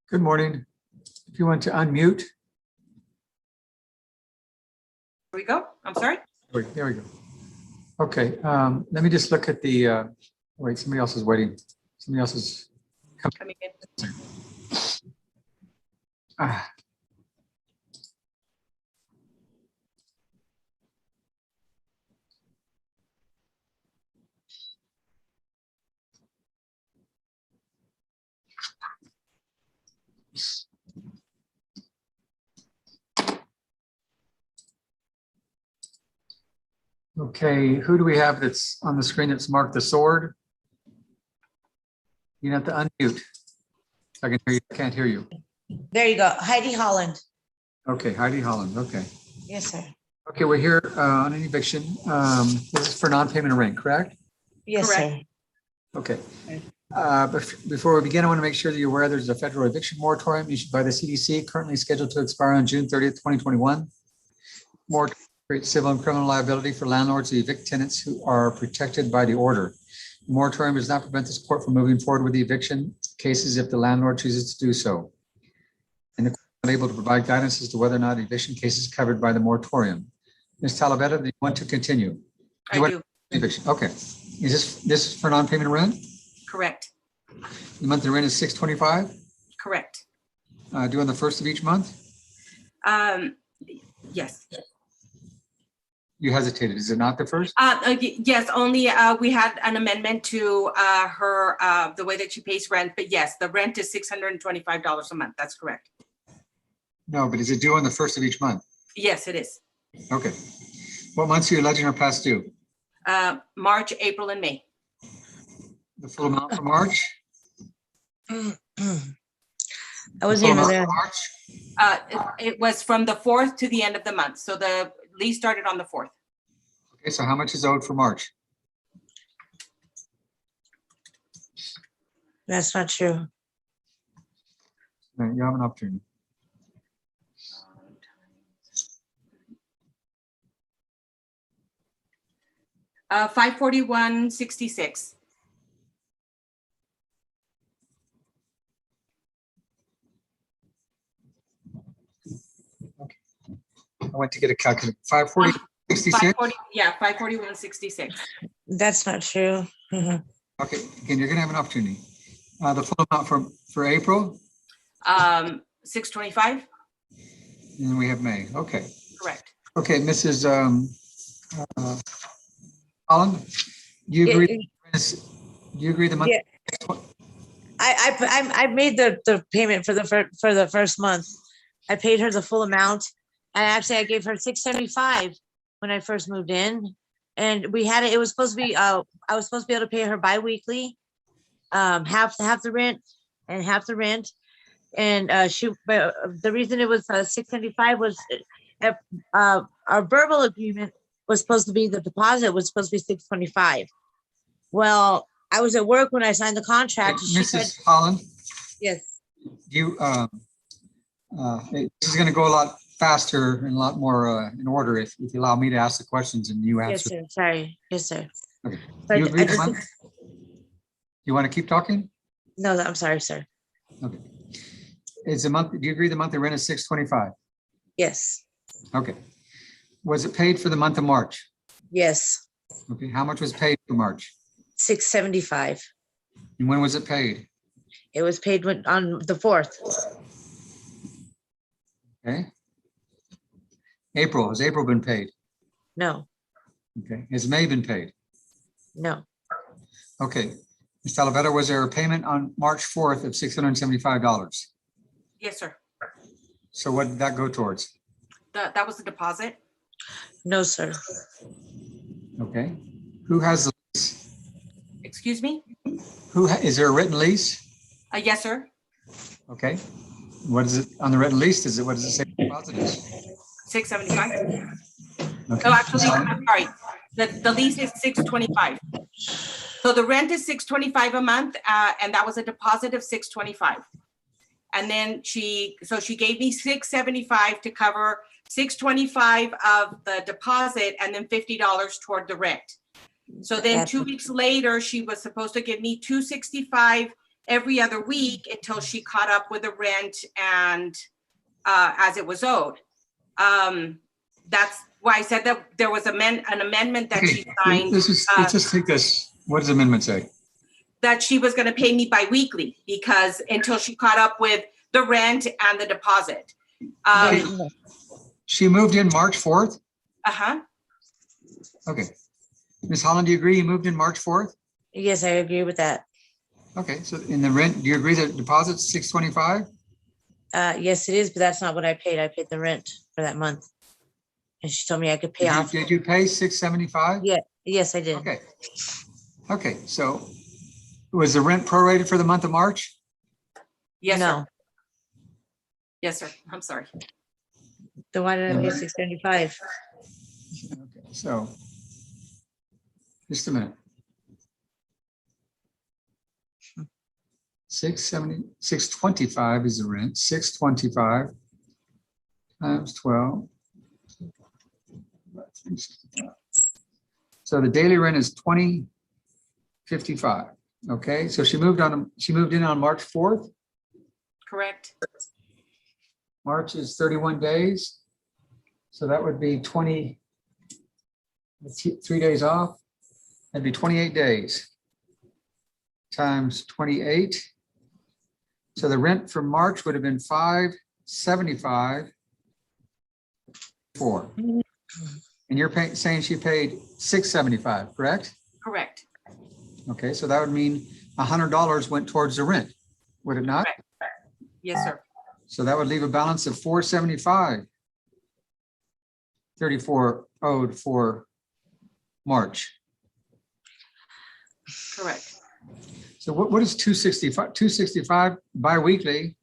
Good morning. If you want to unmute. Here we go. I'm sorry. There we go. Okay, let me just look at the, wait, somebody else is waiting. Somebody else is Coming in. ah. Okay, who do we have that's on the screen that's marked the sword? You have to unmute. I can hear you. I can't hear you. There you go. Heidi Holland. Okay, Heidi Holland. Okay. Yes, sir. Okay, we're here on an eviction. This is for non-payment of rent, correct? Yes, Correct. sir. Okay. Before we begin, I want to make sure that you're aware there's a federal eviction moratorium issued by the CDC currently scheduled to expire on June 30th, 2021. Moratorium creates civil and criminal liability for landlords who evict tenants who are protected by the order. The moratorium does not prevent the court from moving forward with the eviction cases if the landlord chooses to do so. And the court is not able to provide guidance as to whether or not eviction case is covered by the moratorium. Ms. Talavera, do you want to continue? I do. Eviction. Okay. Is this for non-payment of rent? Correct. The monthly rent is $625, Correct. due on the first of each month? Yes. You hesitated. Is it not the first? Yes, only we had an amendment to her, the way that she pays rent. But yes, the rent is $625 a month. That's correct. No, but is it due on the first of each month? Yes, it is. Okay. What months are you alleging are past due? March, April, and May. The full amount for March? I The was full even amount there. for March? It was from the 4th to the end of the month. So the lease started on the 4th. Okay, so how much is owed for March? That's not true. You have an opportunity. $541.66. I went to get a calculator. 540.66? 540, yeah, 541.66. That's not true. Mhm. Okay, again, you're gonna have an opportunity. The full amount for April, 625. and then we have May. Okay. Correct. Okay, Mrs. Holland, do you agree? Do you agree the month? Yeah. I made the payment for the first month. I paid her the full amount. And actually I gave her $675 when I first moved in. And we had it, it was supposed to be, I was supposed to be able to pay her bi-weekly, half the rent and half the rent. And but the reason it was $675 was our verbal agreement was supposed to be, the deposit was supposed to be $625. Well, I was at work when I signed the contract. She said, Mrs. Holland, yes, you, this is gonna go a lot faster and a lot more in order if you allow me to ask the questions and you yes, answer. sir, sorry, yes, sir. Okay. But You agree I the just- month? You want to keep talking? No, I'm sorry, sir. Okay. Is the month, do you agree the monthly rent is $625? Yes, Okay. Was it paid for the month of March? yes, Okay, how much was paid for March? $675. And when was it paid? It was paid on the 4th. Okay. April, has April been paid? No, Okay, has May been paid? no, Okay. Ms. Talavera, was there a payment on March 4th of $675? Yes, sir. So what did that go towards? That was the deposit. no, sir. Okay. Who has the lease? Excuse me? Is there a written lease? Yes, sir. Okay. What is it on the written lease? What does it say the deposit is? 675. Okay. No, actually, I'm sorry. The lease is 625. So the rent is 625 a month, and that was a deposit of 625. And then she gave me 675 to cover 625 of the deposit and then $50 toward the rent. So then 2 weeks later, she was supposed to give me 265 every other week until she caught up with the rent and as it was owed. That's why I said that there was an amendment that she Okay, signed, let's just take this. What does the amendment say? that she was gonna pay me bi-weekly because until she caught up with the rent and the deposit. There- She moved in March 4th? Uh-huh, Okay. Ms. Holland, do you agree you moved in March 4th? Yes, I agree with that. Okay, so in the rent, do you agree that deposit's $625? Yes, it is, but that's not what I paid. I paid the rent for that month. And she told me I could pay off. Did you pay $675? Yeah, yes, I did. Okay. Okay, so was the rent prorated for the month of March? yes, No, sir. Yes, sir. I'm sorry. then why did I pay Mhm. 675? Okay, so just a minute. 625 is the rent, 625 times 12. So the daily rent is 2055. Okay, so she moved in on March 4th. Correct? March is 31 days. So that would be 3 days off. That'd be 28 days times 28. So the rent for March would have been 575. And you're saying she paid 675, correct? Correct. Okay, so that would mean $100 went towards the rent, would it not? Yes, sir. So that would leave a balance of 475. 34 owed for March. Correct. So what is 265? 265 bi-weekly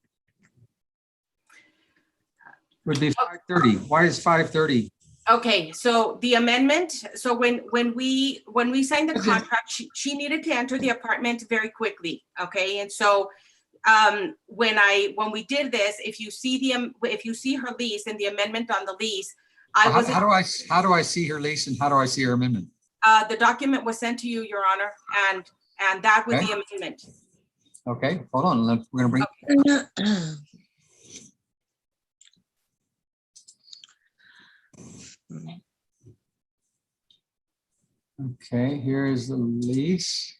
would be 530. Why is 530? Okay, so the amendment, so when we signed the Okay. contract, she needed to enter the apartment very quickly, okay? And so when we did this, if you see her lease and the amendment on the lease, I How was, how do I see her lease and how do I see her amendment? the document was sent to you, Your Honor, and that was Okay. the amendment. Okay, hold on. We're gonna bring, okay, here is the lease.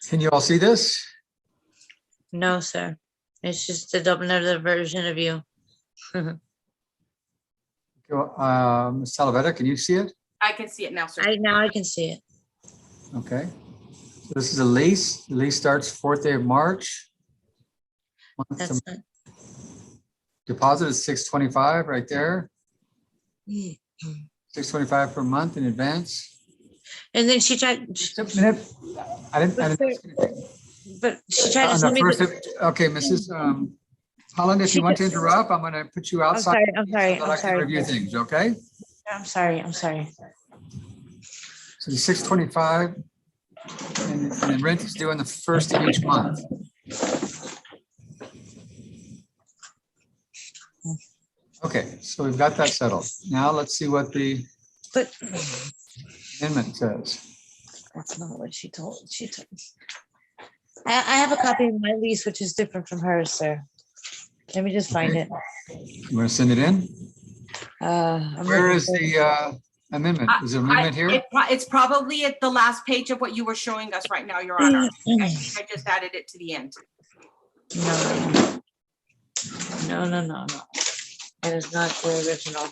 Can you all see this? No, sir. It's just another version of you. Ms. Talavera, can you see it? I can see it now, sir. Now I can see it. Okay. So this is a lease. The lease starts 4th day of March. Month to That's not. Deposit is 625 right there, Mm. 625 per month in advance. And then she tried, Just a minute. I didn't. but she tried to On tell the me first, that. okay, Mrs. Holland, if She you want to could- interrupt, I'm gonna put you I'm outside. sorry, I'm sorry, so that I'm I can sorry. Review things, okay? I'm sorry, I'm sorry. So the 625 and the rent is due on the first of each month. Okay, so we've got that settled. Now let's see what the But amendment says. that's not what she told. I have a copy of my lease, which is different from hers, sir. Let me just find Okay. it. You want to send it in? I'm Where looking is for- the amendment? Is the amendment here? It's probably at the last page of what you were showing us right now, Your Honor. I think I just added it to the end. No. It is not the original.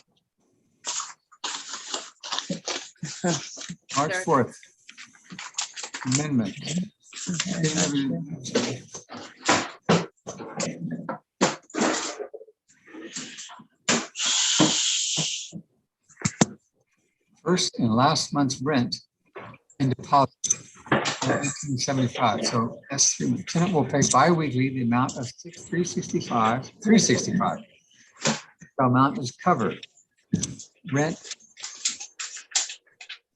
March There. 4th. Amendment. First and last month's rent and deposit. 1975. So that's the tenant will pay bi-weekly the amount of 365. The amount is covered. Rent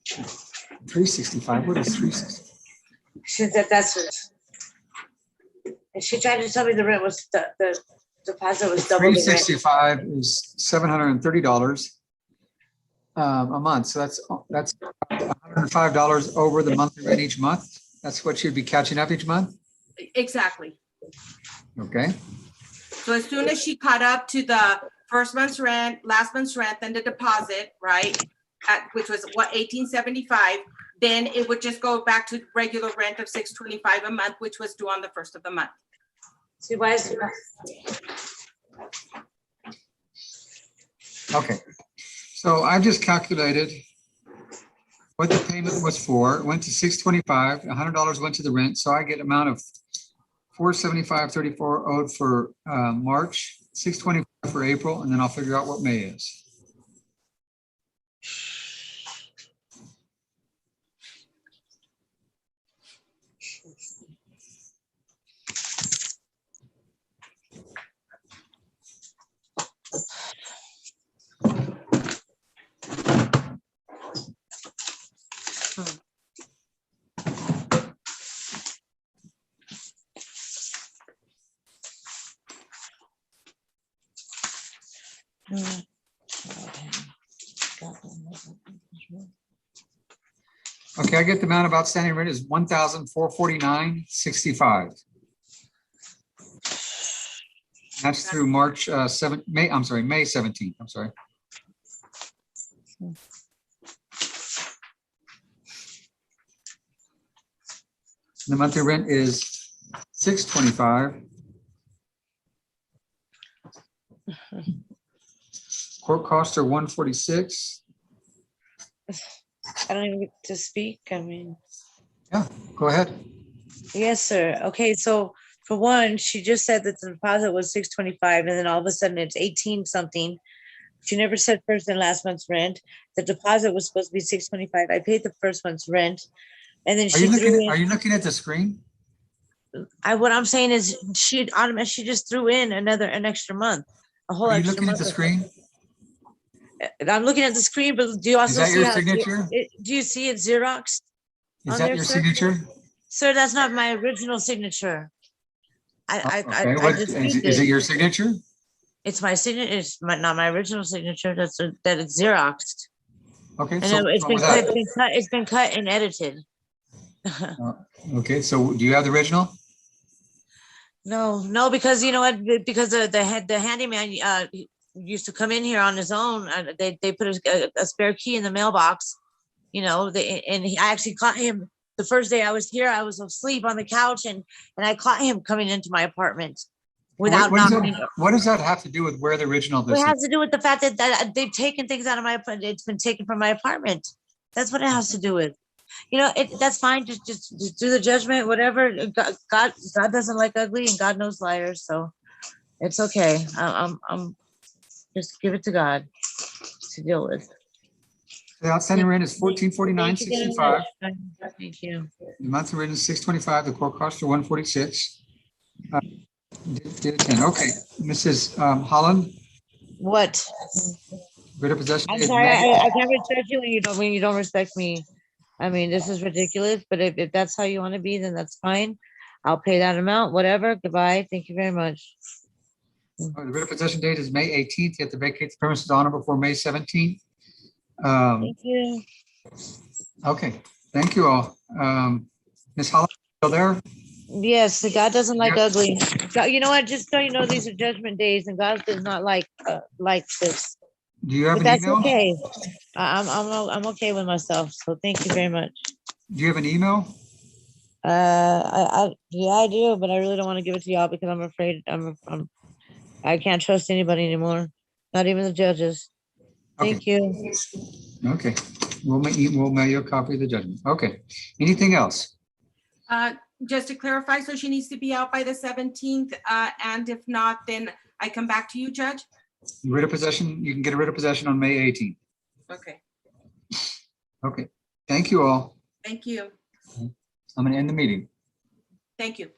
365. What is 365? That's it. And she tried to tell me the rent was, the deposit was double Three the rent. 65 is $730 a month. So that's $105 over the monthly rent each month. That's what you'd be catching up each month. Exactly. Okay. So as soon as she caught up to the first month's rent, last month's rent, then the deposit, right? Which was what, 1875, then it would just go back to regular rent of 625 a month, which was due on the first of the month. See, why is, Okay. So I just calculated what the payment was for. It went to 625, $100 went to the rent. So I get amount of 475.34 owed for March, 625 for April, and then I'll figure out what May is. Okay, I get the amount of outstanding rent is $1,449.65. That's through March 7, May 17th, I'm sorry. The monthly rent is $625. Court costs are $146. I don't even get to speak. I mean, Yeah, go ahead. yes, sir. Okay, so for one, she just said that the deposit was 625, and then all of a sudden it's 18 something. She never said first and last month's rent. The deposit was supposed to be 625. I paid the first month's rent, and then Are she you threw looking, are in. you looking at the screen? What I'm saying is she just threw in an extra month, a whole Are you extra looking at month. the screen? I'm looking at the screen, but do you Is also that see your how signature? do you see it Xerox? Is On that there, your sir? signature? Sir, that's not my original signature. Okay, I what, dispute is it it. your signature? It's my signature. Not my original signature. That it's Xeroxed. Okay, And so it's what been was cut. that? It's been cut and edited. Okay, so do you have the original? No, because you know what? Because the handyman used to come in here on his own. They put a spare key in the mailbox. You know, I actually caught him the first day I was here. I was asleep on the couch, and I caught him coming into my apartment without knocking. What does that have to do with where the original It this has is? to do with the fact that they've taken things out of my apartment. It's been taken from my apartment. That's what it has to do with. You know, that's fine. Just do the judgment, whatever. God doesn't like ugly, and God knows liars. So it's okay. I'm just give it to God to deal with. The outstanding rent is Thank you very $1,449.65. much. Thank you. The monthly rent is $625. The court costs are $146. Okay, Mrs. Holland, What? writ of possession I'm is sorry. May. I can't respect you when you don't respect me. I mean, this is ridiculous. But if that's how you want to be, then that's fine. I'll pay that amount. Whatever. Goodbye. Thank you very much. The writ of possession date is May 18th. You have to vacate the premises on or before May 17th. Thank you. Okay, thank you all. Ms. Holland, still there? Yes, God doesn't like Yeah. ugly. You know what? Just so you know, these are judgment days, and God does not like this. Do you have But an that's email? okay. I'm okay with myself. So thank you very much. Do you have an email? Yeah, I do, but I really don't want to give it to y'all because I'm afraid I can't trust anybody anymore. Not even the judges. Thank you. Okay, we'll mail you a copy of the judgment. Okay, anything else? Just to clarify, so she needs to be out by the 17th, and if not, then I come back to you, Judge? Writ of possession, you can get a writ of possession on May 18th. Okay, Okay, thank you all. thank you. I'm gonna end the meeting. Thank you.